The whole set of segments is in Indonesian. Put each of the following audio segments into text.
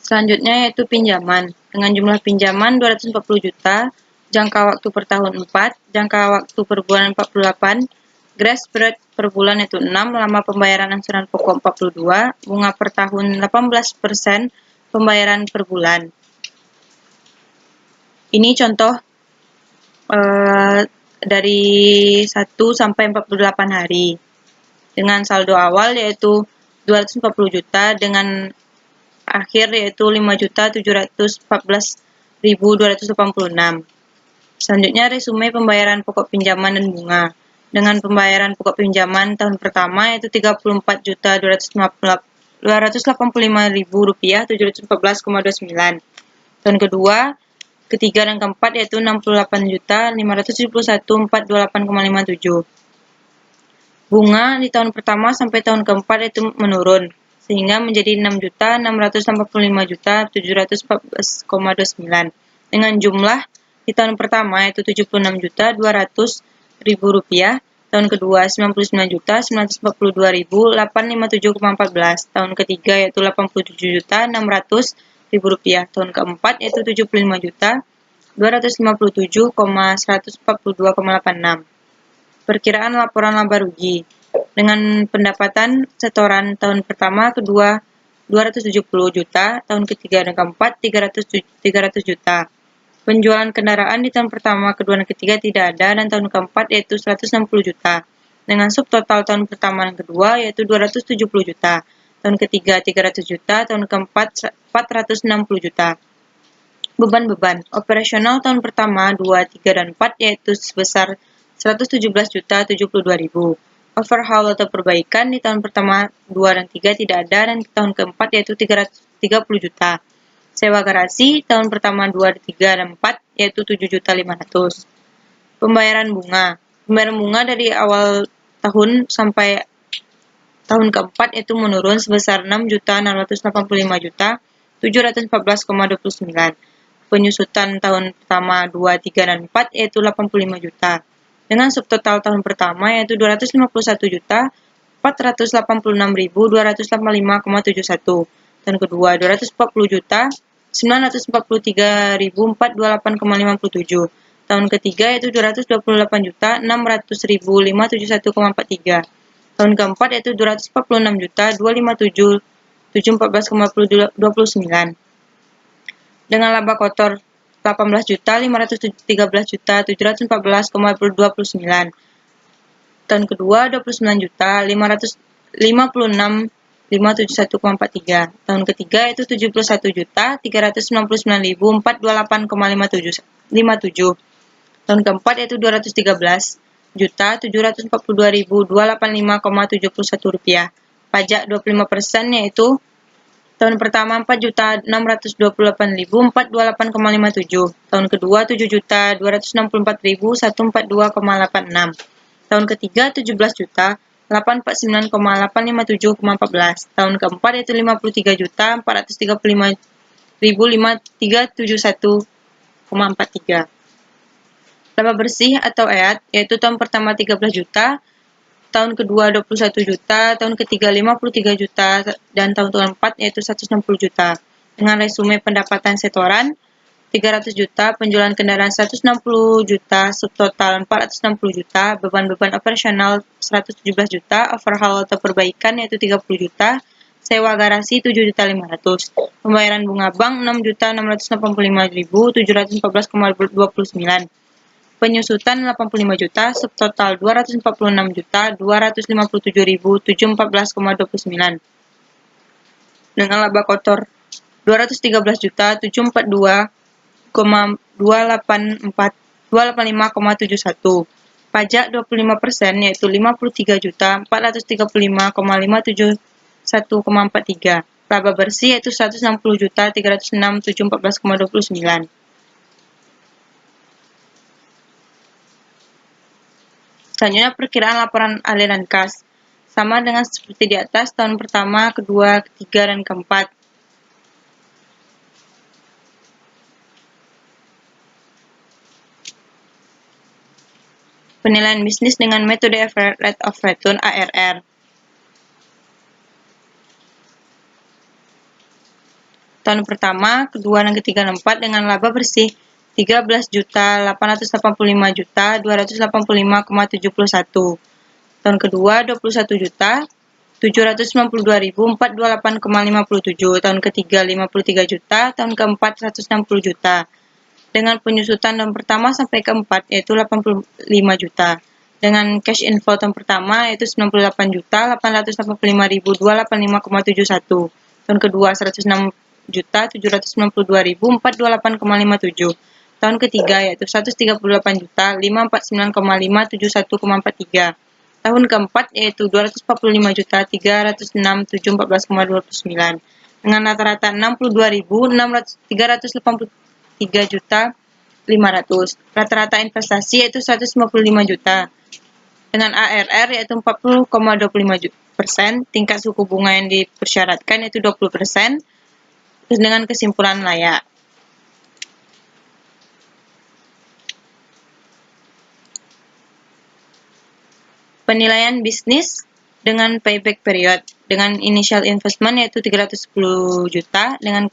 Selanjutnya yaitu pinjaman. Dengan jumlah pinjaman 240 juta, jangka waktu per tahun 4, jangka waktu per bulan 48, grace period per bulan yaitu 6, lama pembayaran angsuran pokok 42, bunga per tahun 18%, pembayaran per bulan. Ini contoh dari 1 sampai 48 hari. Dengan saldo awal yaitu 240 juta dengan akhir yaitu 5.714.286. Selanjutnya resume pembayaran pokok pinjaman dan bunga. Dengan pembayaran pokok pinjaman tahun pertama yaitu Rp34.285.714,29. Tahun kedua, ketiga dan keempat yaitu Rp68.571.428,57. Bunga di tahun pertama sampai tahun keempat itu menurun, sehingga menjadi Rp6.685.714,29. Dengan jumlah di tahun pertama yaitu Rp76.200.000, tahun kedua Rp99.942.857,14, tahun ketiga yaitu Rp87.600.000, tahun keempat yaitu Rp75.257.142,86. Perkiraan laporan laba rugi. Dengan pendapatan setoran tahun pertama kedua 270 juta, tahun ketiga dan keempat 300 juta. Penjualan kendaraan di tahun pertama, kedua dan ketiga tidak ada, dan tahun keempat yaitu 160 juta. Dengan subtotal tahun pertama dan kedua yaitu 270 juta, tahun ketiga 300 juta, tahun keempat 460 juta. Beban-beban operasional tahun pertama, 2, 3, dan 4 yaitu sebesar 117.072.000. Overhaul atau perbaikan di tahun pertama 2 dan 3 tidak ada, dan tahun keempat yaitu 330 juta. Sewa garasi tahun pertama 2, 3, dan 4 yaitu 7.500.000. Pembayaran bunga. Pembayaran bunga dari awal tahun sampai tahun keempat itu menurun sebesar 6.685.714,29. Penyusutan tahun pertama 2, 3, dan 4 yaitu 85 juta. Dengan subtotal tahun pertama yaitu 251.486.285,71. Tahun kedua 240 juta 943.428,57. Tahun ketiga yaitu 228.600.571,43. Tahun keempat yaitu 246.257.714,29. Dengan laba kotor 18.513.714,29. Tahun kedua 29.556.571,43. Tahun ketiga yaitu 71.399.428,57. Tahun keempat yaitu 213.742.285,71 rupiah. Pajak 25% yaitu tahun pertama 4.628.428,57. Tahun kedua 7.264.142,86. Tahun ketiga 17.849,857,14. Tahun keempat yaitu 53.435.371,43. Laba bersih atau EAT yaitu tahun pertama 13 juta, tahun kedua 21 juta, tahun ketiga 53 juta, dan tahun keempat yaitu 160 juta. Dengan resume pendapatan setoran 300 juta, penjualan kendaraan 160 juta, subtotal 460 juta, beban-beban operasional 117 juta, overhaul atau perbaikan yaitu 30 juta, sewa garasi 7.500.000, pembayaran bunga bank 6.685.714,29. Penyusutan 85 juta, subtotal 246.257.714,29. Dengan laba kotor 213 juta 742,285,71. Pajak 25% yaitu 53 juta 435,571,43. Laba bersih yaitu 160 juta 306.714,29. Selanjutnya perkiraan laporan aliran kas. Sama dengan seperti di atas, tahun pertama, kedua, ketiga, dan keempat. Penilaian bisnis dengan metode Average Rate of Return (ARR). tahun pertama, kedua, dan ketiga, dan keempat dengan laba bersih 13.885.285,71. Tahun kedua 21.792.428,57. Tahun ketiga 53 juta, tahun keempat 160 juta. Dengan penyusutan tahun pertama sampai keempat yaitu 85 juta. Dengan cash inflow tahun pertama yaitu 98.885.285,71. Tahun kedua 106.792.428,57. Tahun ketiga yaitu 138.549,571,43. Tahun keempat yaitu 245.306.714,29. Dengan rata-rata 62.383.500. Rata-rata investasi yaitu 155 juta. Dengan ARR yaitu 40,25%, tingkat suku bunga yang dipersyaratkan yaitu 20%. Dengan kesimpulan layak. Penilaian bisnis dengan payback period. Dengan initial investment yaitu 310 juta, dengan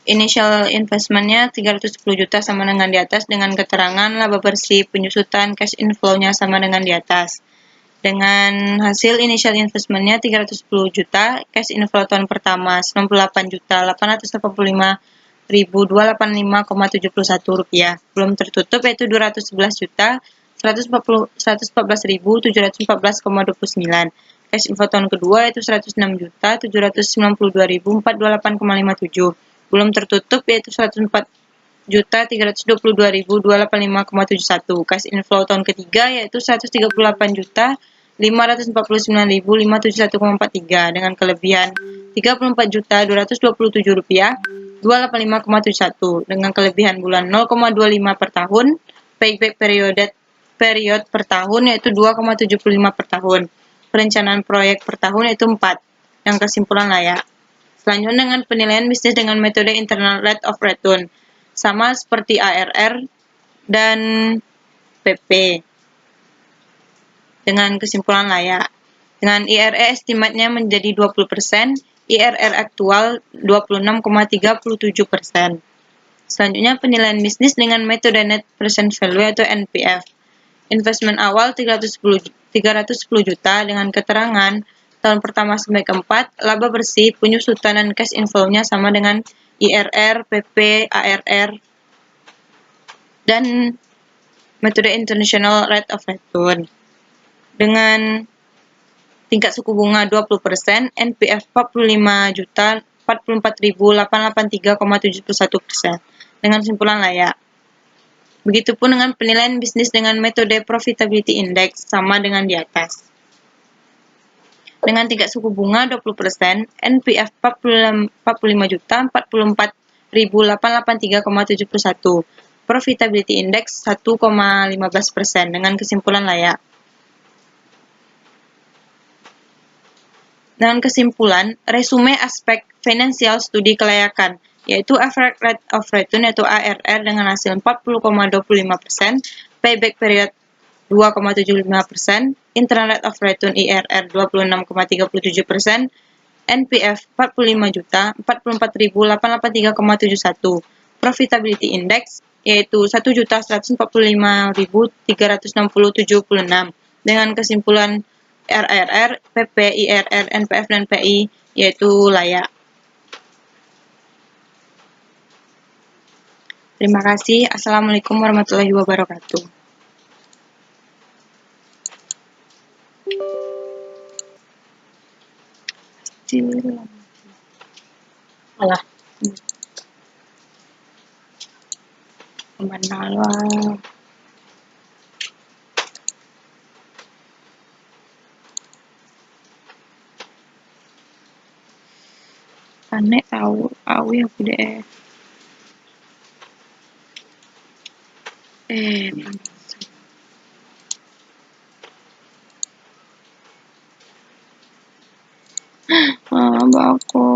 initial investment-nya 310 juta sama dengan di atas, dengan keterangan laba bersih penyusutan cash inflow-nya sama dengan di atas. Dengan hasil initial investment-nya 310 juta, cash inflow tahun pertama 98.885.285,71 rupiah. Belum tertutup yaitu 211 juta 114.714,29. Cash inflow tahun kedua yaitu 106 juta 792.428,57. Belum tertutup yaitu 104 juta 322.285,71. Cash inflow tahun ketiga yaitu 138 juta 549.571,43 dengan kelebihan 34 juta 227 rupiah 285,71 dengan kelebihan bulan 0,25 per tahun. Payback period per tahun yaitu 2,75 per tahun. Perencanaan proyek per tahun yaitu 4. Yang kesimpulan layak. Selanjutnya dengan penilaian bisnis dengan metode internal rate of return. Sama seperti ARR dan PP. Dengan kesimpulan layak. Dengan IRE estimatnya menjadi 20%, IRR aktual 26,37%. Selanjutnya penilaian bisnis dengan metode net present value atau NPV. Investment awal 310 juta dengan keterangan tahun pertama sampai keempat, laba bersih, penyusutan dan cash inflow-nya sama dengan IRR, PP, ARR, dan metode international rate of return. Dengan tingkat suku bunga 20%, NPV 45 juta 44.883,71%. Dengan kesimpulan layak. Begitupun dengan penilaian bisnis dengan metode profitability index sama dengan di atas. Dengan tingkat suku bunga 20%, NPV 45 juta 44.883,71. Profitability index 1,15% dengan kesimpulan layak. Dengan kesimpulan, resume aspek financial studi kelayakan, yaitu average rate of return yaitu ARR dengan hasil 40,25%, payback period 2,75%, internal rate of return IRR 26,37%, NPV 45 juta 44.883,71, profitability index yaitu 1.145.360,76 dengan kesimpulan RRR, PP, IRR, NPF, dan PI yaitu layak. Terima kasih. Assalamualaikum warahmatullahi wabarakatuh. Alah. Mana lah. Aneh tahu yang PDF. Bagus.